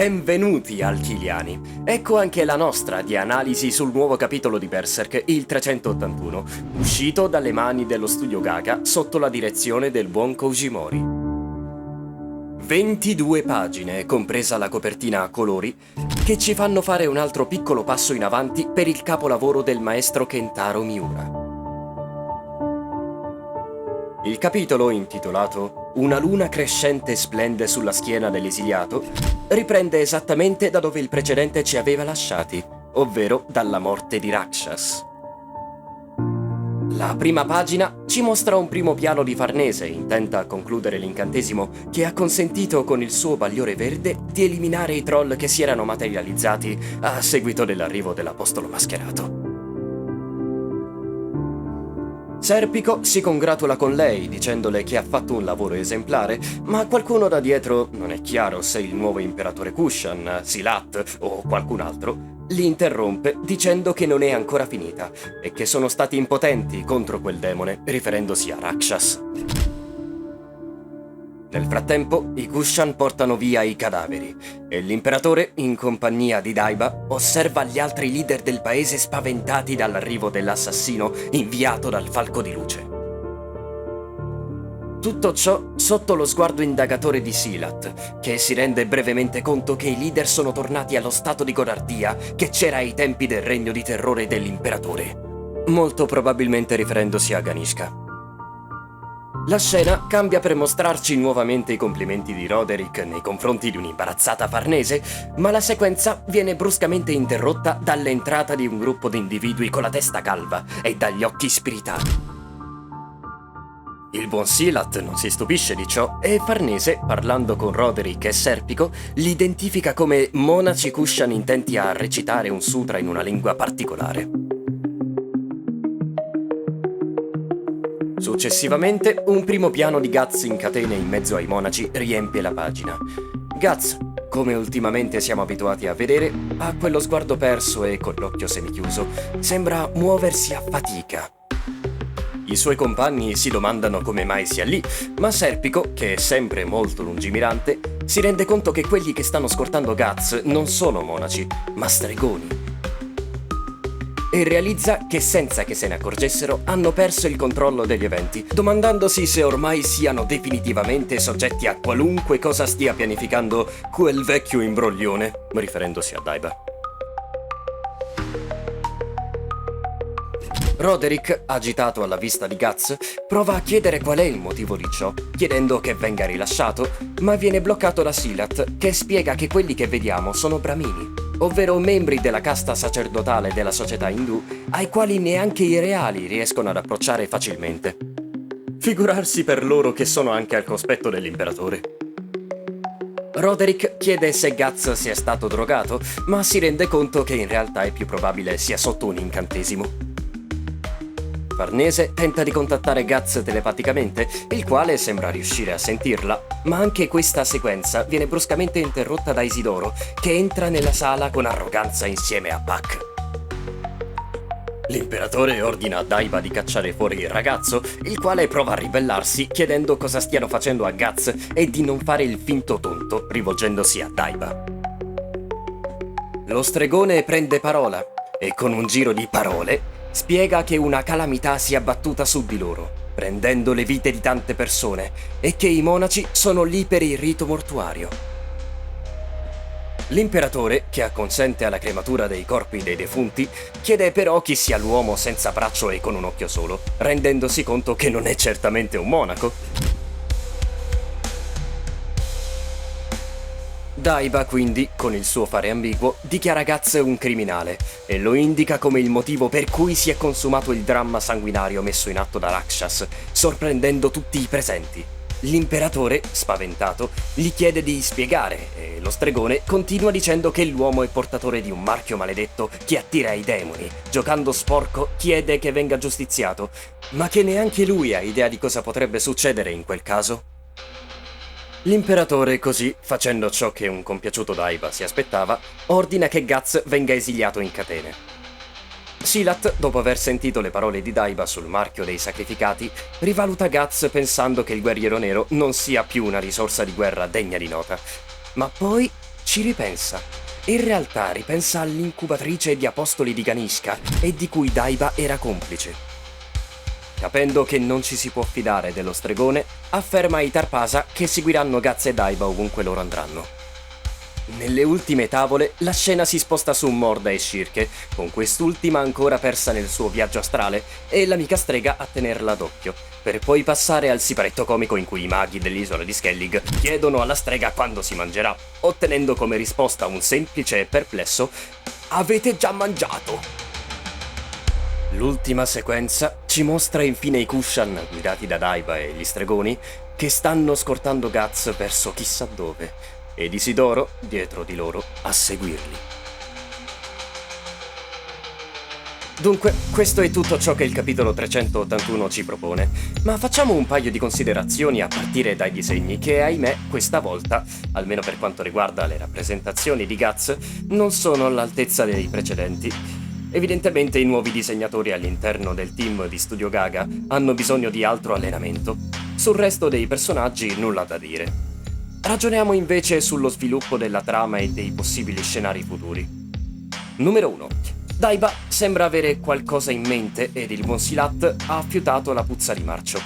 Benvenuti Alchiliani! Ecco anche la nostra di analisi sul nuovo capitolo di Berserk, il 381, uscito dalle mani dello studio Gaga sotto la direzione del buon Kojimori. 22 pagine, compresa la copertina a colori, che ci fanno fare un altro piccolo passo in avanti per il capolavoro del maestro Kentaro Miura. Il capitolo, intitolato Una luna crescente splende sulla schiena dell'esiliato, riprende esattamente da dove il precedente ci aveva lasciati, ovvero dalla morte di Rakshas. La prima pagina ci mostra un primo piano di Farnese, intenta a concludere l'incantesimo che ha consentito con il suo bagliore verde di eliminare i troll che si erano materializzati a seguito dell'arrivo dell'apostolo mascherato. Serpico si congratula con lei dicendole che ha fatto un lavoro esemplare, ma qualcuno da dietro, non è chiaro se il nuovo imperatore Kushan, Silat o qualcun altro, li interrompe dicendo che non è ancora finita e che sono stati impotenti contro quel demone, riferendosi a Rakshas. Nel frattempo, i Kushan portano via i cadaveri e l'imperatore, in compagnia di Daiba, osserva gli altri leader del paese spaventati dall'arrivo dell'assassino inviato dal Falco di Luce. Tutto ciò sotto lo sguardo indagatore di Silat, che si rende brevemente conto che i leader sono tornati allo stato di godardia che c'era ai tempi del regno di terrore dell'imperatore, molto probabilmente riferendosi a Ganishka. La scena cambia per mostrarci nuovamente i complimenti di Roderick nei confronti di un'imbarazzata Farnese, ma la sequenza viene bruscamente interrotta dall'entrata di un gruppo di individui con la testa calva e dagli occhi spiritati. Il buon Silat non si stupisce di ciò e Farnese, parlando con Roderick e Serpico, li identifica come monaci Kushan intenti a recitare un sutra in una lingua particolare. Successivamente, un primo piano di Guts in catene in mezzo ai monaci riempie la pagina. Guts, come ultimamente siamo abituati a vedere, ha quello sguardo perso e con l'occhio semichiuso. Sembra muoversi a fatica. I suoi compagni si domandano come mai sia lì, ma Serpico, che è sempre molto lungimirante, si rende conto che quelli che stanno scortando Guts non sono monaci, ma stregoni. E realizza che senza che se ne accorgessero hanno perso il controllo degli eventi, domandandosi se ormai siano definitivamente soggetti a qualunque cosa stia pianificando quel vecchio imbroglione, riferendosi a Daiba. Roderick, agitato alla vista di Guts, prova a chiedere qual è il motivo di ciò, chiedendo che venga rilasciato, ma viene bloccato da Silat, che spiega che quelli che vediamo sono Brahmini, ovvero membri della casta sacerdotale della società indù, ai quali neanche i reali riescono ad approcciare facilmente. Figurarsi per loro che sono anche al cospetto dell'imperatore. Roderick chiede se Guts sia stato drogato, ma si rende conto che in realtà è più probabile sia sotto un incantesimo. Farnese tenta di contattare Guts telepaticamente, il quale sembra riuscire a sentirla, ma anche questa sequenza viene bruscamente interrotta da Isidoro, che entra nella sala con arroganza insieme a Puck. L'imperatore ordina a Daiba di cacciare fuori il ragazzo, il quale prova a ribellarsi chiedendo cosa stiano facendo a Guts e di non fare il finto tonto, rivolgendosi a Daiba. Lo stregone prende parola e con un giro di parole spiega che una calamità si è abbattuta su di loro, prendendo le vite di tante persone, e che i monaci sono lì per il rito mortuario. L'imperatore, che acconsente alla crematura dei corpi dei defunti, chiede però chi sia l'uomo senza braccio e con un occhio solo, rendendosi conto che non è certamente un monaco. Daiba, quindi, con il suo fare ambiguo, dichiara Guts un criminale e lo indica come il motivo per cui si è consumato il dramma sanguinario messo in atto da Rakshas, sorprendendo tutti i presenti. L'imperatore, spaventato, gli chiede di spiegare e lo stregone continua dicendo che l'uomo è portatore di un marchio maledetto che attira i demoni. Giocando sporco, chiede che venga giustiziato, ma che neanche lui ha idea di cosa potrebbe succedere in quel caso. L'imperatore, così, facendo ciò che un compiaciuto Daiba si aspettava, ordina che Guts venga esiliato in catene. Silat, dopo aver sentito le parole di Daiba sul marchio dei sacrificati, rivaluta Guts pensando che il guerriero nero non sia più una risorsa di guerra degna di nota. Ma poi ci ripensa. In realtà ripensa all'incubatrice di apostoli di Ganishka e di cui Daiba era complice. Capendo che non ci si può fidare dello stregone, afferma ai Tarpasa che seguiranno Guts e Daiba ovunque loro andranno. Nelle ultime tavole la scena si sposta su Morda e Shirke, con quest'ultima ancora persa nel suo viaggio astrale e l'amica strega a tenerla d'occhio, per poi passare al siparetto comico in cui i maghi dell'isola di Skellig chiedono alla strega quando si mangerà, ottenendo come risposta un semplice e perplesso «Avete già mangiato!». L'ultima sequenza ci mostra infine i Kushan, guidati da Daiba e gli stregoni, che stanno scortando Guts verso chissà dove, ed Isidoro, dietro di loro, a seguirli. Dunque, questo è tutto ciò che il capitolo 381 ci propone, ma facciamo un paio di considerazioni a partire dai disegni che, ahimè, questa volta, almeno per quanto riguarda le rappresentazioni di Guts, non sono all'altezza dei precedenti. Evidentemente i nuovi disegnatori all'interno del team di Studio Gaga hanno bisogno di altro allenamento. Sul resto dei personaggi nulla da dire. Ragioniamo invece sullo sviluppo della trama e dei possibili scenari futuri. Numero 1. Daiba sembra avere qualcosa in mente ed il buon Silat ha affiutato la puzza di marcio.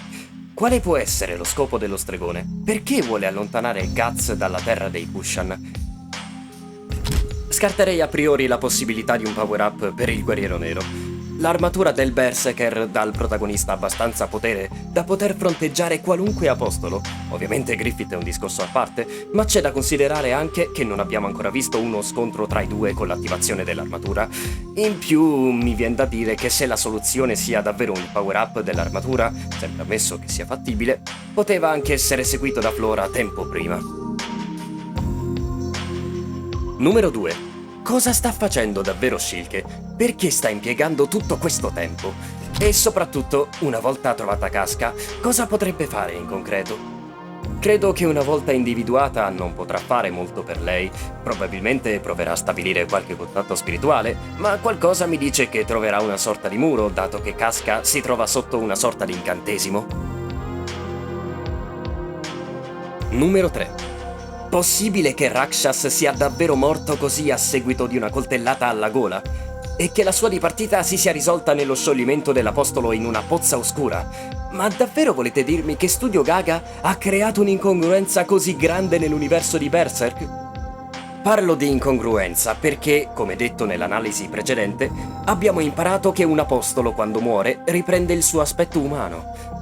Quale può essere lo scopo dello stregone? Perché vuole allontanare Guts dalla terra dei Kushan? Scarterei a priori la possibilità di un power-up per il guerriero nero. L'armatura del Berserker dà al protagonista abbastanza potere da poter fronteggiare qualunque apostolo. Ovviamente Griffith è un discorso a parte, ma c'è da considerare anche che non abbiamo ancora visto uno scontro tra i due con l'attivazione dell'armatura. In più mi viene da dire che se la soluzione sia davvero un power-up dell'armatura, sempre ammesso che sia fattibile, poteva anche essere seguito da Flora tempo prima. Numero 2. Cosa sta facendo davvero Shilke? Perché sta impiegando tutto questo tempo? E soprattutto, una volta trovata Casca, cosa potrebbe fare in concreto? Credo che una volta individuata non potrà fare molto per lei, probabilmente proverà a stabilire qualche contatto spirituale, ma qualcosa mi dice che troverà una sorta di muro, dato che Casca si trova sotto una sorta di incantesimo. Numero 3. Possibile che Rakshas sia davvero morto così a seguito di una coltellata alla gola? E che la sua dipartita si sia risolta nello scioglimento dell'apostolo in una pozza oscura? Ma davvero volete dirmi che Studio Gaga ha creato un'incongruenza così grande nell'universo di Berserk? Parlo di incongruenza perché, come detto nell'analisi precedente, abbiamo imparato che un apostolo quando muore riprende il suo aspetto umano.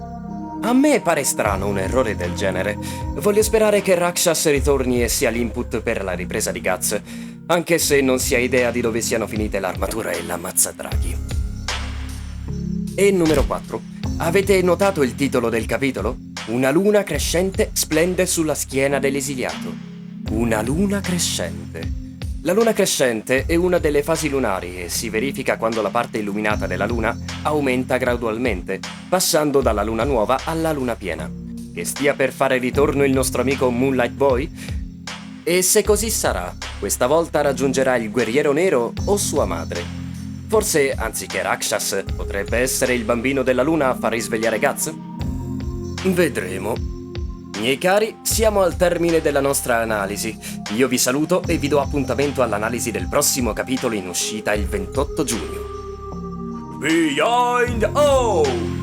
A me pare strano un errore del genere. Voglio sperare che Rakshas ritorni e sia l'input per la ripresa di Guts, anche se non si ha idea di dove siano finite l'armatura e l'ammazzadraghi. E numero 4. Avete notato il titolo del capitolo? Una luna crescente splende sulla schiena dell'esiliato. Una luna crescente. La luna crescente è una delle fasi lunari e si verifica quando la parte illuminata della luna aumenta gradualmente, passando dalla luna nuova alla luna piena. Che stia per fare ritorno il nostro amico Moonlight Boy? E se così sarà, questa volta raggiungerà il guerriero nero o sua madre? Forse, anziché Rakshas, potrebbe essere il bambino della luna a far risvegliare Guts? Vedremo. Miei cari, siamo al termine della nostra analisi. Io vi saluto e vi do appuntamento all'analisi del prossimo capitolo in uscita il 28 giugno. Behind O!